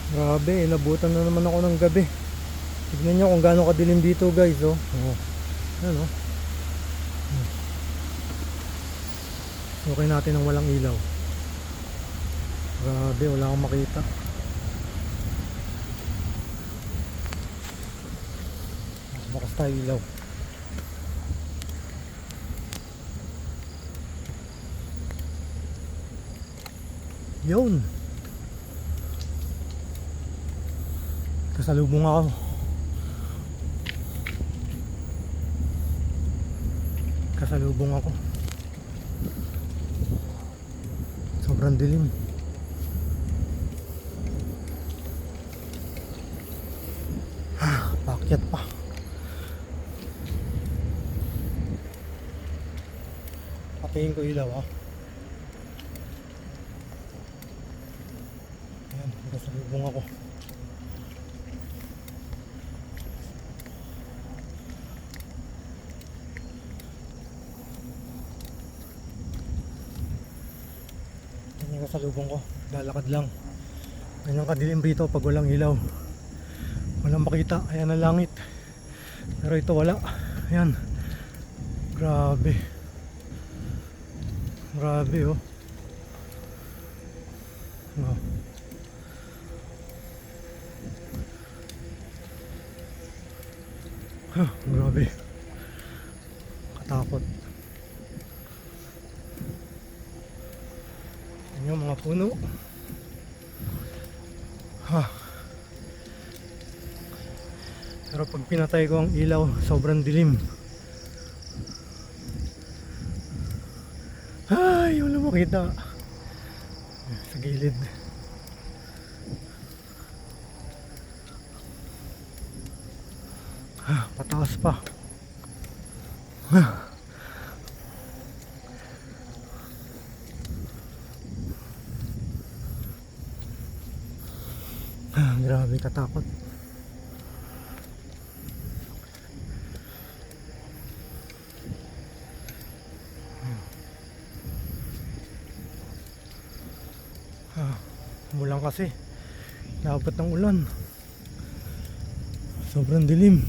Grabe, inabutan na naman ako ng gabi. Tignan nyo kung gaano kadilim dito guys, oh. Oh. Yan, oh. Okay natin ang walang ilaw. Grabe, wala akong makita. Bakas tayo ilaw. Yun. Kasalubong ako. Kasalubong ako. Sobrang dilim. Paakyat pa. Patayin ko ilaw, ah. Ayan, kasalubong ako. Yan yung kasalubong ko. Lalakad lang. Ganyan kadilim rito pag walang ilaw. Walang makita. Ayan ang langit. Pero ito wala. Ayan. Grabe. Grabe, oh. Oh. Huh, grabe. Katakot. Yan yung mga puno. Ha. Pero pag pinatay ko ang ilaw, sobrang dilim. Ay, wala makita. Sa gilid. Ha, pataas pa. Ha. Grabe katakot. Umulan kasi. Dapat ng ulan. Sobrang dilim.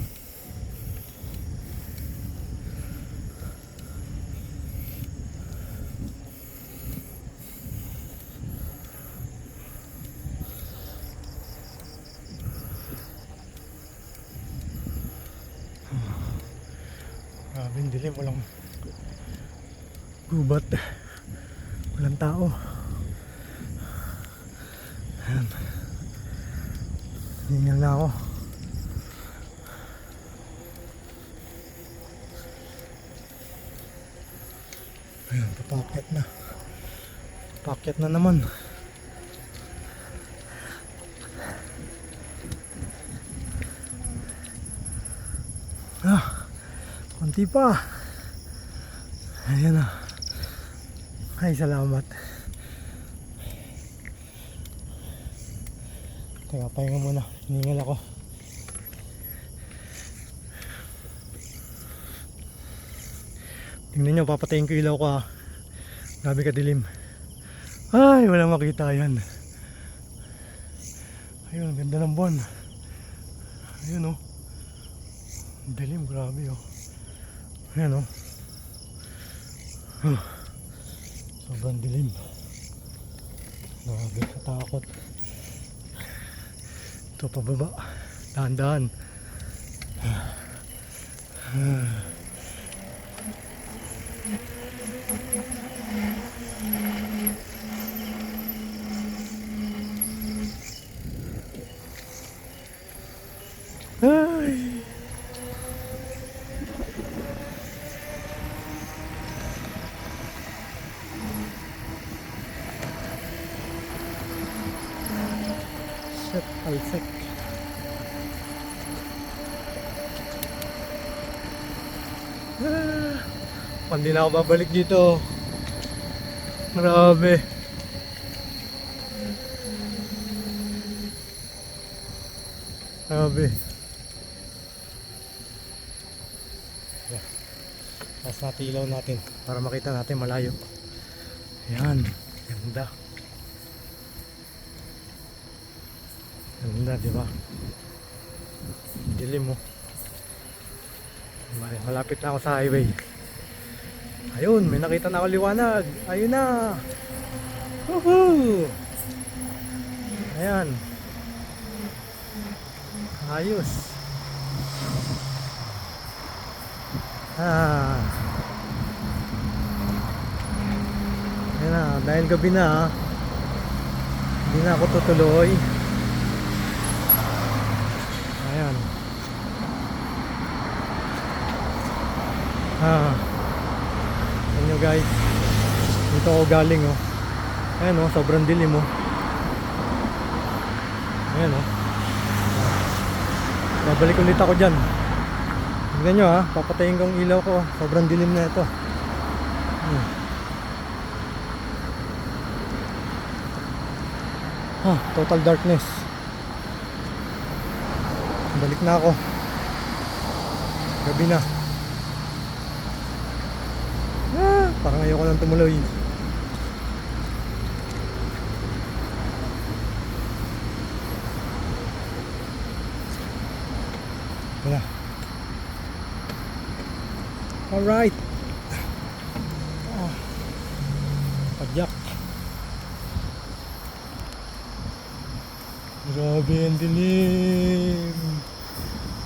Grabe dilim, walang gubat, walang tao. Ayan. Hingal na ako. Ayan, papakyat na. Papakyat na naman. Konti pa. Ayan na. Ay, salamat. Teka, pahinga muna. Hiningal ako. Tingnan nyo, papatayin ko ilaw ko, ah. Grabe kadilim. Ay, wala makita yan. Ayun, ganda ng buwan. Ayun, oh. Dilim, grabe, oh. Ayan, oh. Sobrang dilim. Grabe, katakot. Ito pababa. Dahan-dahan. Ay. Shit, alsek. Hindi na ako babalik dito. Grabe. Grabe. Taas natin ilaw natin para makita natin malayo. Ayan, ganda. Ganda, di ba? Dilim mo. Malapit na ako sa highway. Ayun, may nakita na ako liwanag. Ayun na. Woohoo! Ayan. Ayos. Ayan na, dahil gabi na, hindi na ako tutuloy. Ayan. Ayan nyo guys, dito ako galing oh. Ayan oh, sobrang dilim oh. Ayan oh. Babalik ulit ako dyan. Tignan nyo ha, papatayin ko ang ilaw ko. Sobrang dilim na ito. Total darkness. Balik na ako. Gabi na. Parang ayoko nang tumuloy. Wala. Alright. Padyak. Grabe ang dilim.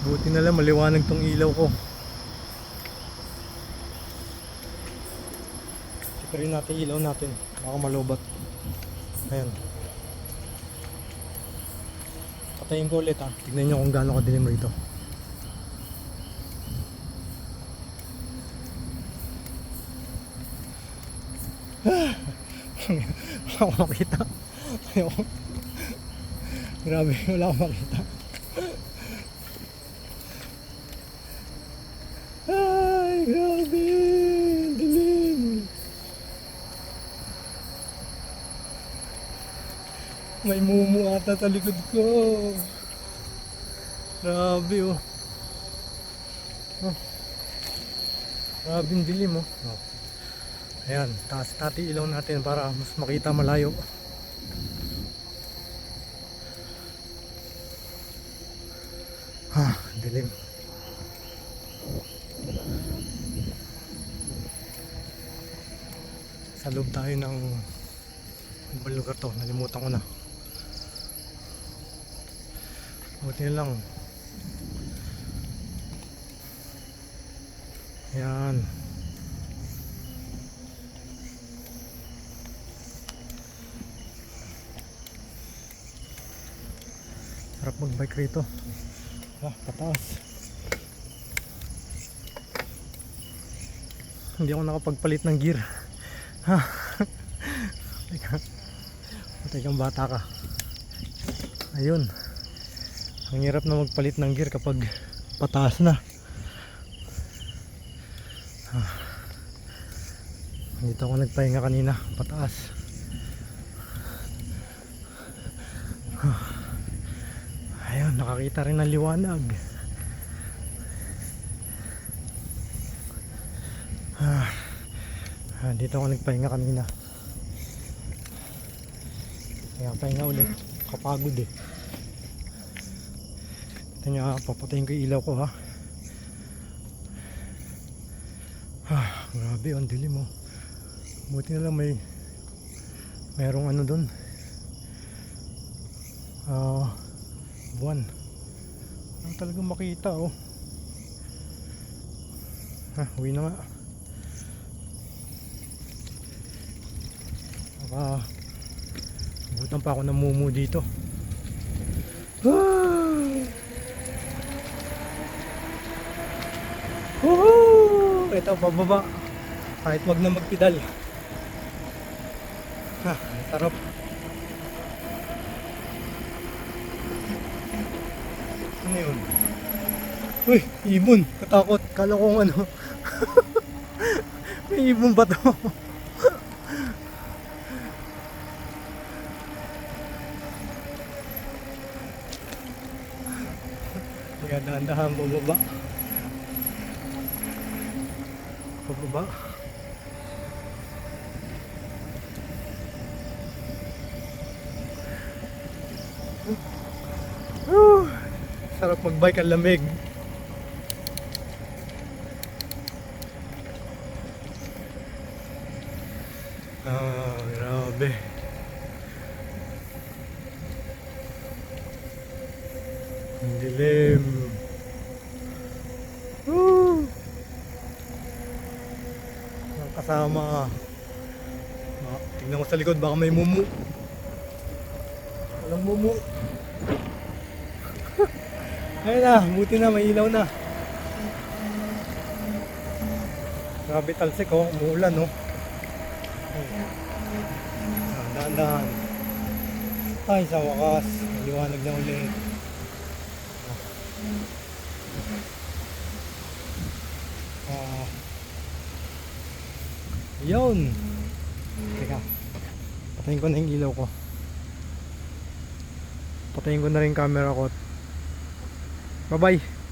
Buti na lang maliwanag tong ilaw ko. Check rin natin ilaw natin. Baka malobat. Ayan. Patayin ko ulit ha. Tignan nyo kung gaano kadilim rito. Wala akong makita. Grabe, wala akong makita. Ay, grabe, dilim. May mumu ata sa likod ko. Grabe oh. Grabe ang dilim oh. Ayan, taas natin ilaw natin para mas makita malayo. Dilim. Sa loob tayo ng ibang lugar to, nalimutan ko na. Buti na lang. Ayan. Sarap mag-bike rito. Pataas. Hindi ako nakapagpalit ng gear. Teka, bata ka. Ayun. Ang hirap na magpalit ng gear kapag pataas na. Dito ako nagpahinga kanina, pataas. Ayun, nakakita rin ng liwanag. Dito ako nagpahinga kanina. Kaya pahinga ulit. Kapagod eh. Ito nga, papatayin ko yung ilaw ko ha. Grabe, ang dilim oh. Buti na lang mayroong ano dun. Buwan. Ang talagang makita oh. Uwi na nga. Butan pa ako ng mumu dito. Ito pababa. Kahit wag na magpedal. Sarap. Ano yun? Uy, ibon. Katakot. Kala kong ano. May ibon ba to? Kaya dahan-dahan bababa. Pababa. Sarap magbike, ang lamig. Ah, grabe. Ang dilim. Woo! Ang kasama. Tingnan ko sa likod, baka may mumu. Walang mumu. Ayun na, buti na, may ilaw na. Grabe talsik oh, umuulan oh. Dahan-dahan. Ay, sa wakas, maliwanag na ulit. Yun. Teka, patayin ko na yung ilaw ko. Patayin ko na rin camera ko. Bye bye.